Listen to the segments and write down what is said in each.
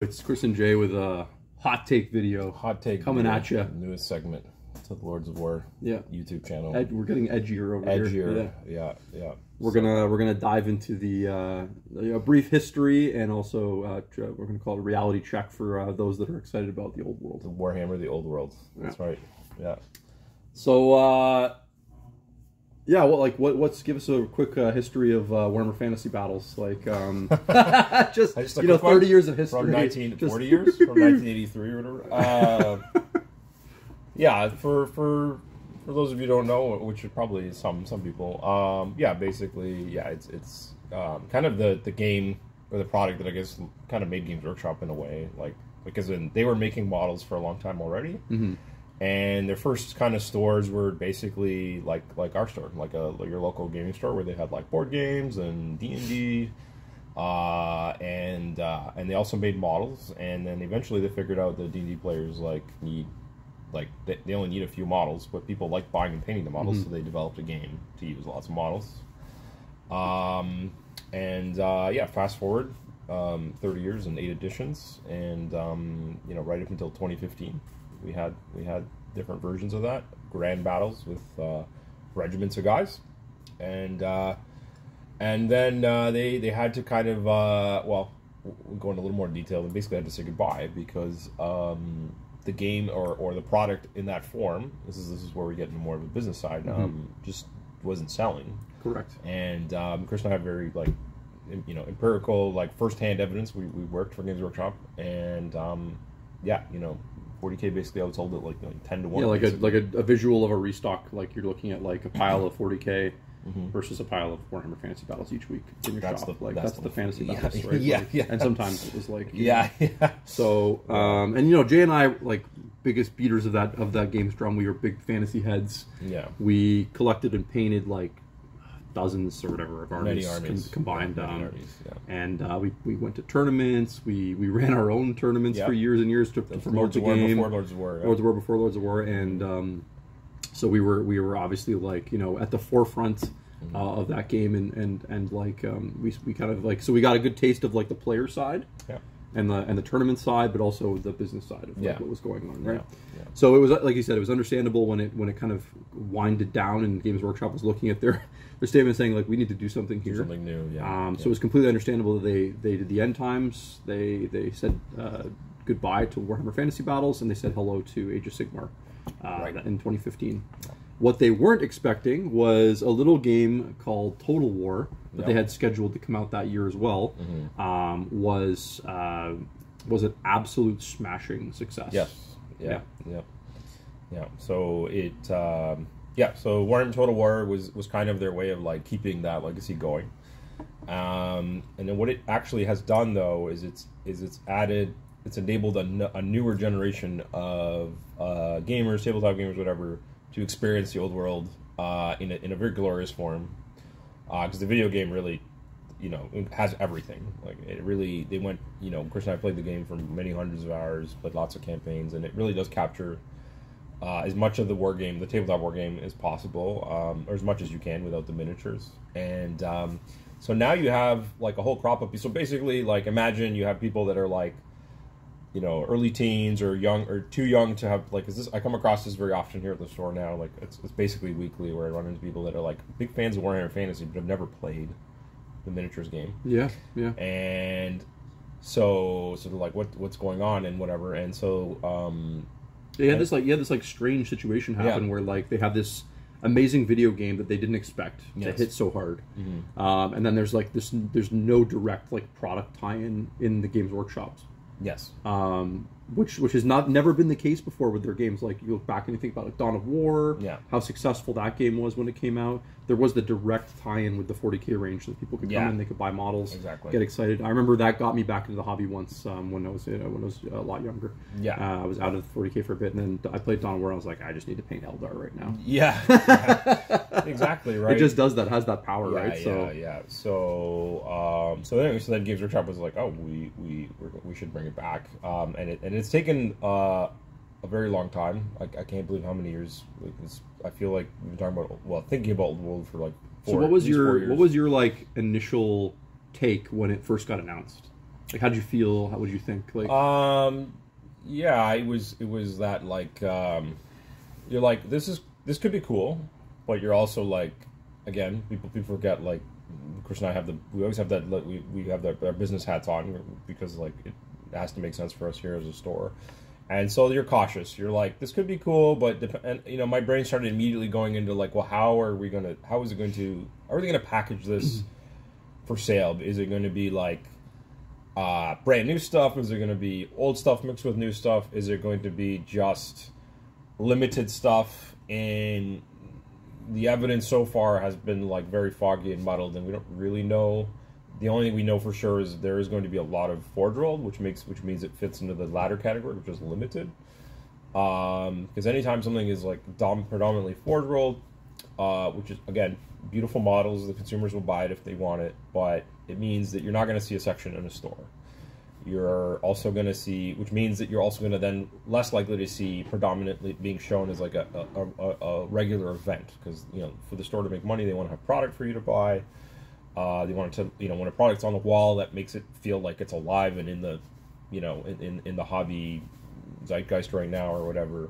It's Chris and Jay with a hot take video. Hot take coming video, at you. Newest segment to the Lords of War YouTube channel. We're getting edgier over here. Yeah. We're gonna dive into the brief history, and also we're gonna call it a reality check for those that are excited about the old world. The Warhammer, the old world. That's right. Yeah. So what's give us a quick history of Warhammer Fantasy Battles, like just 30 years of history from 40 years from 1983 or whatever. Yeah, for those of you who don't know, which are probably some people, basically, it's kind of the game or the product that I guess kind of made Games Workshop in a way, because they were making models for a long time already. Mm-hmm. And their first kind of stores were basically like our store, like your local gaming store, where they had like board games and D&D, and they also made models. And then eventually they figured out that D&D players they only need a few models, but people like buying and painting the models, so they developed a game to use lots of models. Fast forward 30 years and 8 editions, and right up until 2015. We had different versions of that, grand battles with regiments of guys, and then they had to kind of we'll go into a little more detail. They basically had to say goodbye because the game or the product in that form, this is where we get into more of a business side, just wasn't selling. Correct. And Chris and I have very empirical first-hand evidence. We worked for Games Workshop, and 40K basically outsold it 10 to 1. Yeah, like a visual of a restock, like you're looking at like a pile of 40K versus a pile of Warhammer Fantasy Battles each week in your shop. That's the fantasy battles, right? Yeah. And sometimes it was like yeah. So Jay and I, biggest beaters of that games drum. We were big fantasy heads. Yeah. We collected and painted dozens or whatever of armies, combined, and we went to tournaments. We ran our own tournaments for years and years to promote the game. Before Lords of War, before Lords of War, and so we were obviously at the forefront of that game, and we kind of so we got a good taste of the player side. Yeah. And the tournament side, but also the business side of what was going on, right? Yeah. So it was, like you said, it was understandable when it kind of winded down, and Games Workshop was looking at their statement saying we need to do something here, something new. Yeah. So it was completely understandable that they did the end times. They said goodbye to Warhammer Fantasy Battles, and they said hello to Age of Sigmar in 2015. What they weren't expecting was a little game called Total War that they had scheduled to come out that year as well. Was an absolute smashing success. Yes. Yeah. So it so Warhammer Total War was kind of their way of keeping that legacy going. And then what it actually has done though is it's enabled a newer generation of gamers, tabletop gamers, whatever, to experience the old world in a very glorious form, because the video game really, it has everything. They went, Chris and I played the game for many hundreds of hours, played lots of campaigns, and it really does capture as much of the war game, the tabletop war game, as possible, or as much as you can without the miniatures. And so now you have a whole crop of people. So basically, imagine you have people that are early teens or young or too young to have I come across this very often here at the store now. It's basically weekly where I run into people that are big fans of Warhammer Fantasy but have never played the miniatures game. Yeah. And so they're what's going on and whatever. And so you had this strange situation happen where they have this amazing video game that they didn't expect to hit so hard, and then there's there's no direct product tie-in in the Games Workshops. Yes. Which has never been the case before with their games. You look back and you think about Dawn of War, how successful that game was when it came out. There was the direct tie-in with the 40K range so that people could come in, they could buy models, get excited. I remember that got me back into the hobby once when I was a lot younger. Yeah. I was out of 40K for a bit, and then I played Dawn of War. I was like, I just need to paint Eldar right now. Yeah. Exactly, right? It just does that, has that power, right? So then Games Workshop was like, oh, we should bring it back, and it's taken a very long time. I can't believe how many years. I feel like we've been talking about, thinking about the world for 4 So what was your initial take when it first got announced? Like, how did you feel? How would you think? Like, yeah, it was that like you're like this could be cool, but you're also like, again, people forget, like Chris and I we always have that, we have our business hats on because like it has to make sense for us here as a store. And so you're cautious. You're like, this could be cool, but and, you know, my brain started immediately going into like, well, how are they going to package this for sale? Is it going to be like brand new stuff? Is it going to be old stuff mixed with new stuff? Is it going to be just limited stuff? And the evidence so far has been like very foggy and muddled, and we don't really know. The only thing we know for sure is there is going to be a lot of forge rolled, which means it fits into the latter category, which is limited. Because anytime something is like predominantly forge rolled, which is, again, beautiful models, the consumers will buy it if they want it, but it means that you're not going to see a section in a store. You're also going to see, which means that you're also going to then less likely to see predominantly being shown as like a regular event, because, you know, for the store to make money, they want to have product for you to buy. They want to, you know, when a product's on the wall, that makes it feel like it's alive and in the, you know, in the hobby zeitgeist right now or whatever.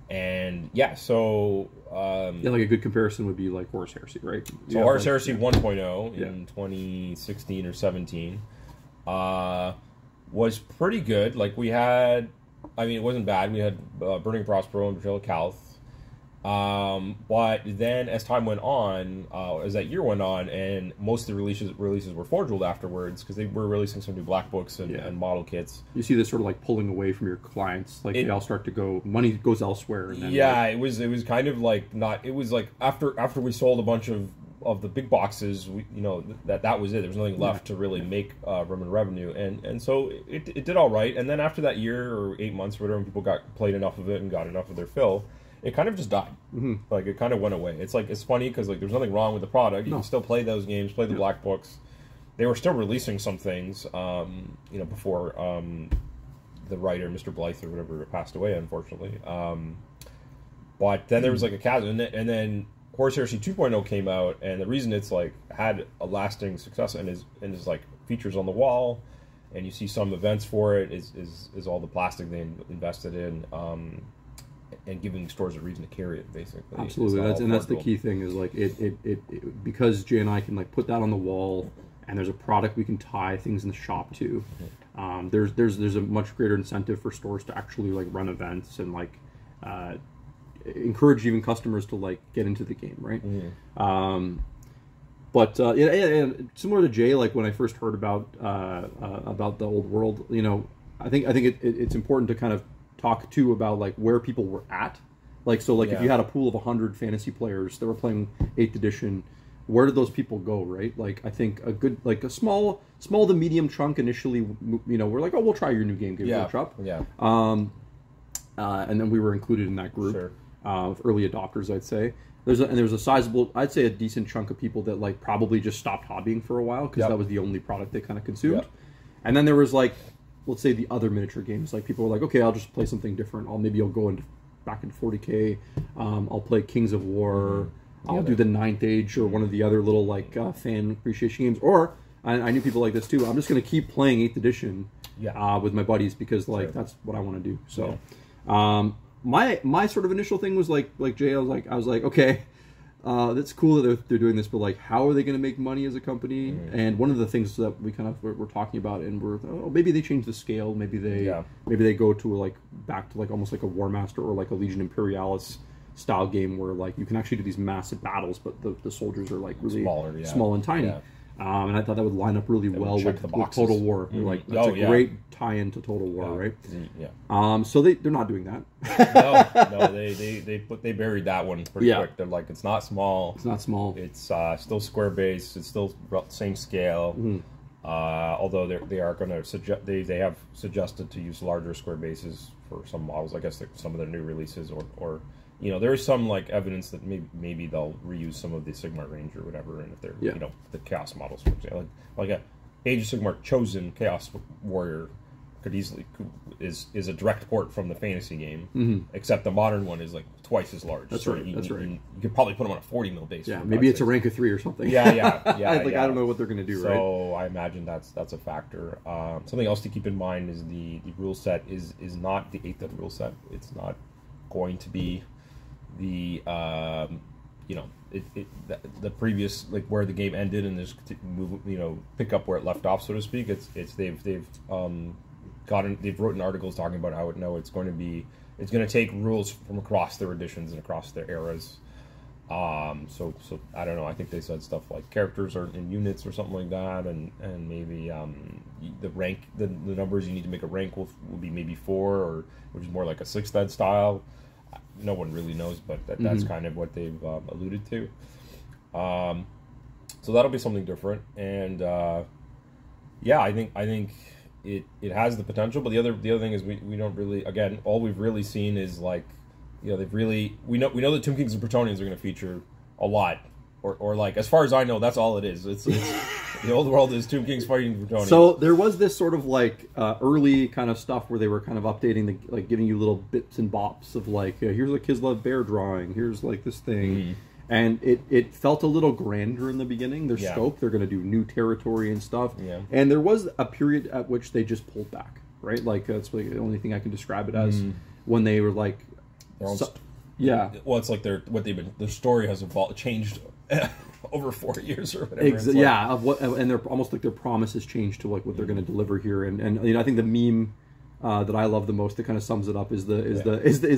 And yeah, so yeah, like a good comparison would be like Horus Heresy, right? So Horus Heresy 1.0 in 2016 or 17 was pretty good. Like we had, I mean, it wasn't bad. We had Burning Prospero and Betrayal of Calth. But then as time went on, as that year went on, and most of the releases were forge rolled afterwards, because they were releasing some new black books and model kits. You see this sort of like pulling away from your clients, like they all start to go, money goes elsewhere. And then it was kind of like not. It was like after we sold a bunch of the big boxes, you know, that was it. There was nothing left to really make room and revenue, and so it did all right. And then after that year or 8 months or whatever, when people played enough of it and got enough of their fill, it kind of just died. Like it kind of went away. It's like, it's funny because like there's nothing wrong with the product. You can still play those games, play the black books. They were still releasing some things, you know, before the writer, Mr. Blythe or whatever, passed away, unfortunately. But then there was like a chasm, and then Horus Heresy 2.0 came out, and the reason it's like had a lasting success and is like features on the wall, and you see some events for it, is all the plastic they invested in. And giving stores a reason to carry it, basically. Absolutely, that's the key thing, is like it because Jay and I can like put that on the wall, and there's a product we can tie things in the shop to. There's a much greater incentive for stores to actually like run events and like encourage even customers to like get into the game, right? But and similar to Jay, like when I first heard about the old world, you know, I think it's important to kind of talk too about like where people were at, like so like if you had a pool of 100 fantasy players that were playing 8th edition, where did those people go, right? Like I think a good, like a small to medium chunk initially, you know, we're like, oh, we'll try your new game workshop, and then we were included in that group of early adopters, I'd say. There was a sizable, I'd say a decent chunk of people that like probably just stopped hobbying for a while because that was the only product they kind of consumed. And then there was like, let's say the other miniature games, like people were like, okay, I'll just play something different. Maybe I'll go back into 40K. I'll play Kings of War. I'll do the Ninth Age or one of the other little like fan appreciation games. Or I knew people like this too. I'm just going to keep playing 8th edition with my buddies because like that's what I want to do. So my sort of initial thing was like Jay, I was like, okay, that's cool that they're doing this, but like, how are they going to make money as a company? And one of the things that we kind of were talking about, and maybe they change the scale, maybe they go to back to almost like a War Master or like a Legion Imperialis style game where like you can actually do these massive battles, but the soldiers are like really small and tiny. And I thought that would line up really well with Total War. Like that's a great tie-in to Total War, right? So they're not doing that. no, they buried that one pretty quick. They're like, it's not small. It's not small. It's still square base. It's still same scale. Although they are going to suggest they have suggested to use larger square bases for some models. I guess some of their new releases or you know, there is some like evidence that maybe they'll reuse some of the Sigmar range or whatever, and if they're you know, the Chaos models, for example, like a Age of Sigmar chosen Chaos warrior is a direct port from the fantasy game, except the modern one is like twice as large. That's right. That's right. You could probably put them on a 40 mil base. Yeah, maybe it's a rank of 3 or something. Yeah. I don't know what they're going to do. So I imagine that's a factor. Something else to keep in mind is the rule set is not the 8th ed rule set. It's not going to be the the previous, like where the game ended and there's pick up where it left off, so to speak. They've written articles talking about how it's going to take rules from across their editions and across their eras. So I don't know. I think they said stuff like characters are in units or something like that, and maybe the rank, the numbers you need to make a rank will be maybe 4, or which is more like a 6th ed style. No one really knows, but that's kind of what they've alluded to. So that'll be something different, and I think it has the potential. But the other thing is we don't really, again, all we've really seen is like, they've really, we know that Tomb Kings and Bretonnians are going to feature a lot, or like, as far as I know, that's all it is. It's the old world is Tomb Kings fighting Bretonnians. So there was this sort of like early kind of stuff where they were kind of updating like giving you little bits and bops of like, here's a Kislev bear drawing, here's like this thing, and it felt a little grander in the beginning. Their scope, they're going to do new territory and stuff, and there was a period at which they just pulled back, right? Like that's like the only thing I can describe it as, when they were like, well, it's like their story has changed over 4 years or whatever. And they're almost like their promise has changed to like what they're going to deliver here. And I think the meme that I love the most that kind of sums it up is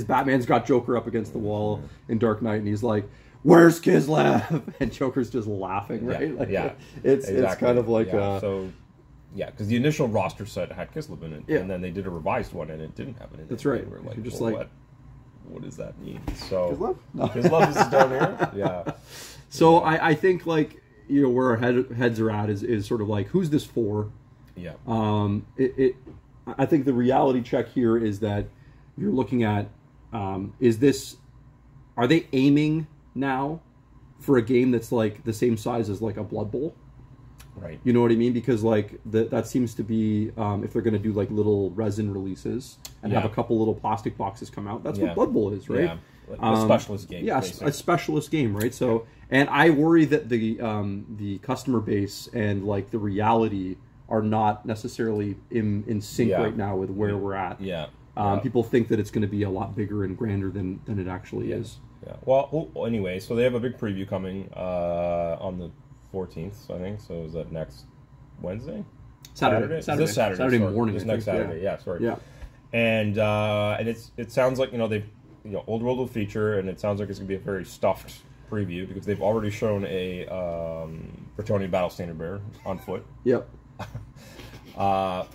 Batman's got Joker up against the wall in Dark Knight, and he's like, "Where's Kislev?" And Joker's just laughing, right? It's kind of like because the initial roster set had Kislev in it, and then they did a revised one and it didn't have it in it. That's right. We're like, you're just what does that mean? So Kislev? No. Kislev is down here. Yeah. So I think like where our heads are at is sort of like, who's this for? Yeah. I think the reality check here is that you're looking at are they aiming now for a game that's like the same size as like a Blood Bowl? Right. You know what I mean? Because like that seems to be if they're going to do like little resin releases and have a couple little plastic boxes come out. That's what Blood Bowl is, right? Yeah. A specialist game. Yeah, a specialist game, right? So, and I worry that the customer base and like the reality are not necessarily in sync right now with where we're at. Yeah. People think that it's going to be a lot bigger and grander than it actually is. Yeah. Well, anyway, so they have a big preview coming on the 14th, I think. So is that next Wednesday? Saturday. This Saturday morning. This next Saturday. Yeah. Sorry. Yeah. And it sounds like Old World will feature, and it sounds like it's going to be a very stuffed preview because they've already shown a Bretonnian Battle Standard Bear on foot. Yep.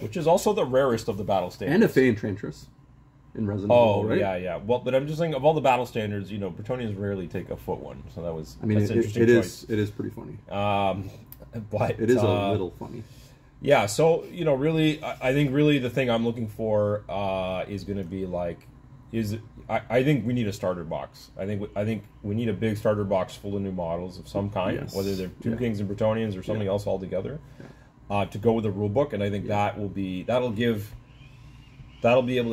Which is also the rarest of the battle standards. And a Fey Enchantress in Resident Evil, right? Yeah. Well, but I'm just saying, of all the battle standards, Bretonnians rarely take a foot one, so that's an interesting choice. It is pretty funny. But it is a little funny. Yeah. So really, I think really the thing I'm looking for is going to be like, I think we need a starter box. I think we need a big starter box full of new models of some kind, whether they're Tomb Kings and Bretonnians or something else altogether, to go with the rule book. And I think that'll be able to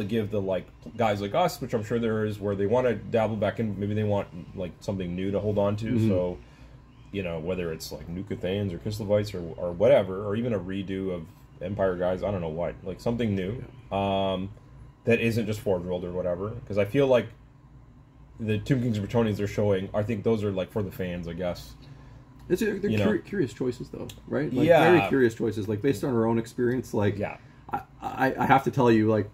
give the like guys like us, which I'm sure there is, where they want to dabble back in. Maybe they want like something new to hold on to. So whether it's like New Cathans or Kislevites or whatever, or even a redo of Empire guys, I don't know what, like something new. That isn't just Forge World or whatever, because I feel like the Tomb Kings and Bretonnians they're showing, I think those are like for the fans, I guess. They're curious choices, though, right? Like, very curious choices, like based on our own experience. Like, I have to tell you, like,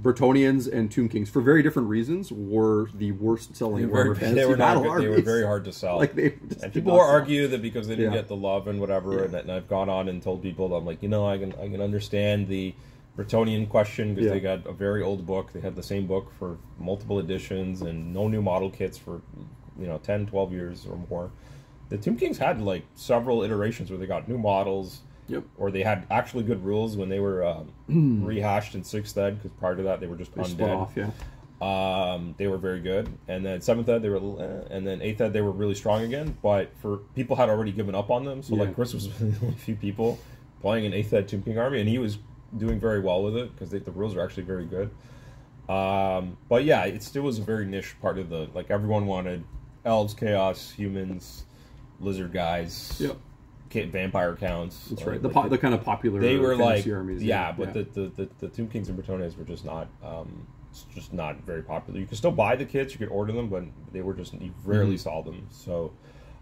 Bretonnians and Tomb Kings, for very different reasons, were the worst selling Warhammer Fantasy Battle armies. They were very hard to sell. Like and people will argue that because they didn't get the love and whatever, and I've gone on and told people, I'm like, I can understand the Bretonnian question because they got a very old book. They had the same book for multiple editions and no new model kits for 10, 12 years or more. The Tomb Kings had like several iterations where they got new models, or they had actually good rules when they were rehashed in 6th ed, because prior to that they were just undead. They were very good, and then 7th ed they were a little, and then 8th ed they were really strong again. But for people had already given up on them, so like Chris was one of the only few people playing an 8th ed Tomb King army, and he was doing very well with it because the rules are actually very good. But yeah, it still was a very niche part of the, like, everyone wanted elves, chaos, humans, lizard guys, vampire counts. That's right. The kind of popular. They were like, armies, but the Tomb Kings and Bretonnias were just not. Just not very popular. You could still buy the kits, you could order them, but they were just, you rarely saw them. So,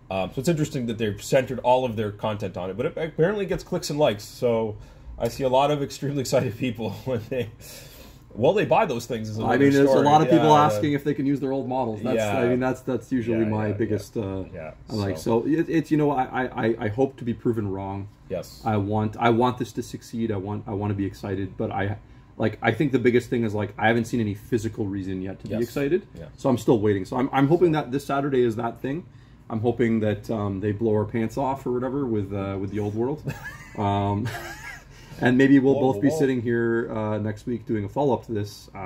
so it's interesting that they've centered all of their content on it, but it apparently gets clicks and likes. So I see a lot of extremely excited people when they buy those things. I mean, there's a lot of people asking if they can use their old models. That's, I mean, that's usually my biggest. So it's, you know, I hope to be proven wrong. Yes. I want this to succeed. I want to be excited, but I think the biggest thing is, like, I haven't seen any physical reason yet to be excited. Yeah. So I'm still waiting. So I'm hoping that this Saturday is that thing. I'm hoping that they blow our pants off or whatever with the old world. And maybe we'll both be sitting here next week doing a follow-up to this, you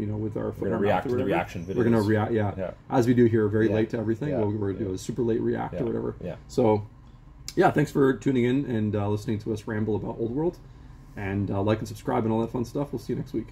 know, with our... We're going to react to the reaction videos. We're going to react, as we do here, very late to everything. Yeah. We're going to do a super late react or whatever. Yeah. So, yeah, thanks for tuning in and listening to us ramble about Old World. And like and subscribe and all that fun stuff. We'll see you next week.